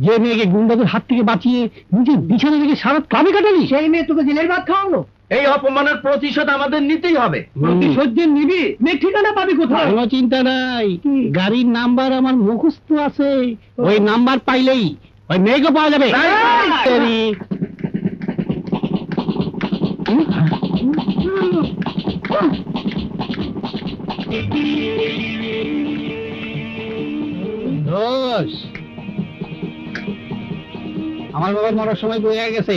যে মেয়েকে গুন্ডাদের হাত থেকে বাঁচিয়ে নিজের বিছানা থেকে সারা কামে কাটালি, সেই মেয়ে তোকে জেলের ভাত খাওয়ানো। এই অপমানের প্রতিশোধ আমাদের নিতেই হবে। প্রতিশোধ যে নিবি, মেয়ে ঠিকানা পাবি কোথায়? কোনো চিন্তা নাই, গাড়ির নাম্বার আমার মুখস্থ আছে। ওই নাম্বার পাইলেই ওই মেয়েকে পাওয়া যাবে। দোষ আমার বাবার মরার সময় বয়ে গেছে,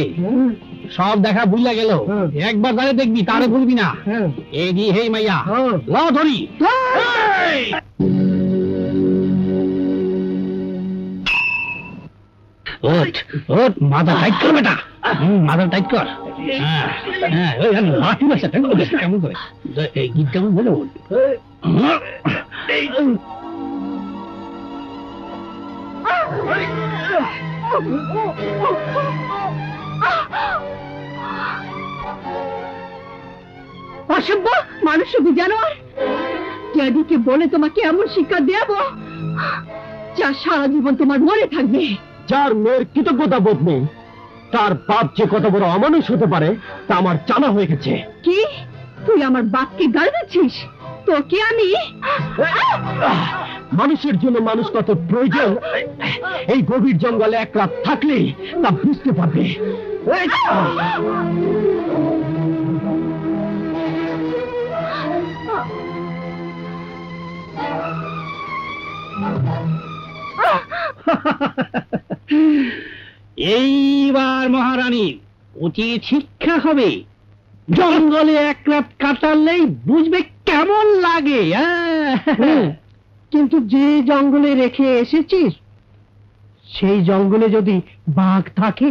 সব দেখা ভুলে গেল। একবার তারে দেখবি, তারে ভুলবি না। এই দি হে মাইয়া, ল ধরি। ওঠ ওঠ, মাথা টাইট কর বেটা, মাথা টাইট কর। কেমন করে এই গীত কেমন বলে? অসভ্য মানুষ, জানোয়ার। ড্যাডিকে বলে তোমাকে এমন শিক্ষা দেব যা সারা জীবন তোমার মনে থাকবে। যার মেয়ের কৃতজ্ঞতা বোধ নেই, তার বাপ যে কত বড় অমানুষ হতে পারে তা আমার জানা হয়ে গেছে। কি তুই আমার বাপকে গালি দিচ্ছিস? তোকে আমি মানুষের জন্য মানুষ কত প্রয়োজন এই গভীর জঙ্গলে এক রাত থাকলে তা বুঝতে পারবে। এইবার মহারানীর উচিত শিক্ষা হবে। জঙ্গলে এক রাত কাটালেই বুঝবে কেমন লাগে। কিন্তু যে জঙ্গলে রেখে এসেছিস সেই জঙ্গলে যদি বাঘ থাকে?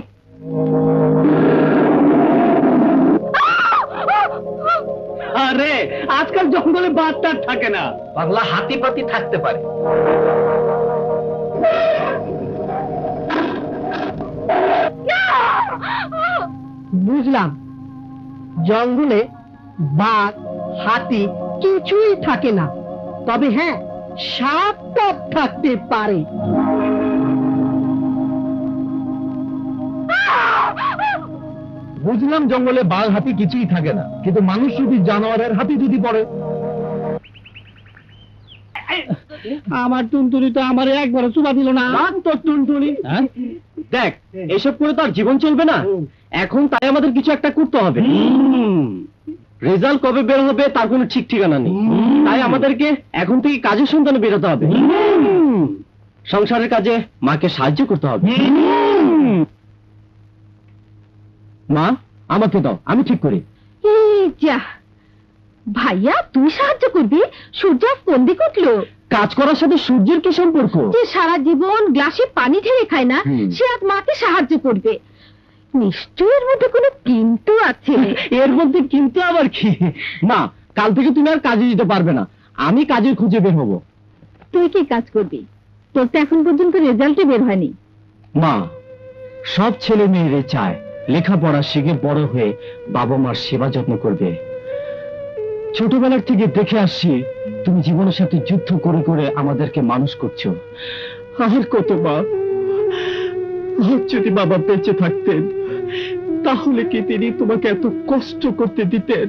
আরে আজকাল জঙ্গলে বাঘ টাঘ থাকে না, বাংলা হাতি পাতি থাকতে পারে। বুঝলাম, জঙ্গলে বাঘ হাতি কিছুই থাকে না, তবে হ্যাঁ সাপ টাপ থাকতে পারে। বুঝলাম জঙ্গলে বাঘ হাতি কিছুই থাকে না, কিন্তু মানুষ যদি জানোয়ারের হাতি যদি পড়ে? আমার টুনটুনি তো আমার একবার চুবা দিল না। তোর টুনটুনি দেখ, এসব করে তো আর জীবন চলবে না। এখন তাই আমাদের কিছু একটা করতে হবে। রেজাল্ট কবে বের হবে তার কোনো ঠিক ঠিকানা নেই, তাই আমাদেরকে এখন থেকে কাজের সন্ধানে বেরোতে হবে। সংসারের কাজে মাকে সাহায্য করতে হবে। মা আমাকে দাও, আমি ঠিক করি। যা ভাইয়া, তুই সাহায্য করবি? সূর্য কোন দিকে উঠলো? কাজ করার সাথে সূর্যের কি সম্পর্ক? যে সারা জীবন গ্লাসে পানি ঢেলে খায় না, সে আজ মাকে সাহায্য করবে। নিশ্চয় এর মধ্যে কোনো কিন্তু আছে। এর মধ্যে কিন্তু আবার কি? না, কাল থেকে তুমি আর কাজে যেতে পারবে না, আমি কাজের খুঁজে বের হবো। তুই কি কাজ করবি? তোর তো এখন পর্যন্ত রেজাল্টই বের হয়নি। মা, সব ছেলে মেয়েরে চায় লেখাপড়া শিখে বড় হয়ে বাবা মার সেবা যত্ন করবে। ছোটবেলার থেকে দেখে আসছি তুমি জীবনের সাথে যুদ্ধ করে করে আমাদেরকে মানুষ করছো। আর কত মা, যদি বাবা বেঁচে থাকতেন তাহলে কি তিনি তোমাকে এত কষ্ট করতে দিতেন?